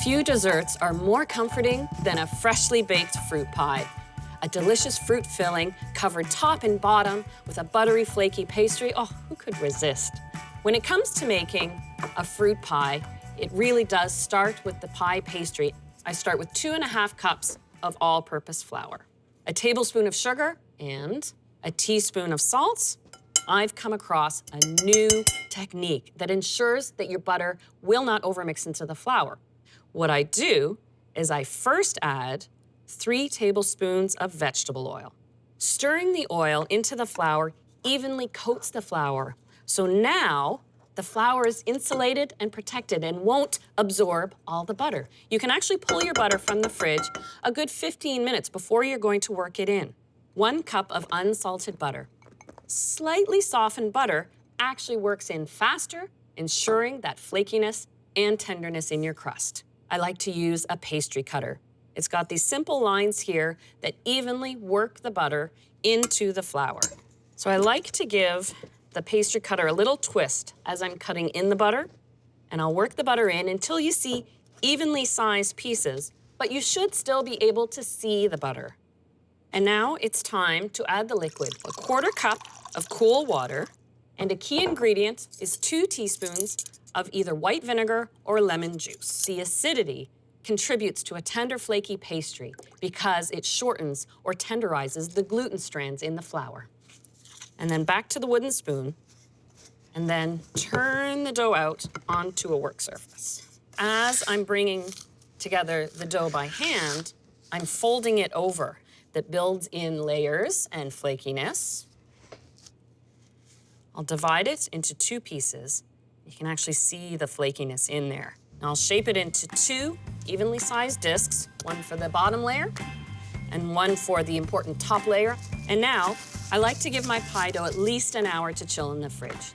Few desserts are more comforting than a freshly baked fruit pie. A delicious fruit filling covered top and bottom with a buttery, flaky pastry. Oh, who could resist? When it comes to making a fruit pie, it really does start with the pie pastry. I start with 2½ cups of all-purpose flour, a tablespoon of sugar, and a teaspoon of salt. I've come across a new technique that ensures that your butter will not overmix into the flour. What I do is I first add 3 tablespoons of vegetable oil. Stirring the oil into the flour evenly coats the flour. So now the flour is insulated and protected and won't absorb all the butter. You can actually pull your butter from the fridge a good 15 minutes before you're going to work it in. 1 cup of unsalted butter. Slightly softened butter actually works in faster, ensuring that flakiness and tenderness in your crust. I like to use a pastry cutter. It's got these simple lines here that evenly work the butter into the flour. So I like to give the pastry cutter a little twist as I'm cutting in the butter, and I'll work the butter in until you see evenly sized pieces, but you should still be able to see the butter. And now it's time to add the liquid, a 1/4 cup of cool water, and a key ingredient is 2 teaspoons of either white vinegar or lemon juice. The acidity contributes to a tender, flaky pastry because it shortens or tenderizes the gluten strands in the flour. And then back to the wooden spoon, and then turn the dough out onto a work surface. As I'm bringing together the dough by hand, I'm folding it over. That builds in layers and flakiness. I'll divide it into 2 pieces. You can actually see the flakiness in there. Now I'll shape it into 2 evenly sized discs, one for the bottom layer and one for the important top layer. And now I like to give my pie dough at least an hour to chill in the fridge.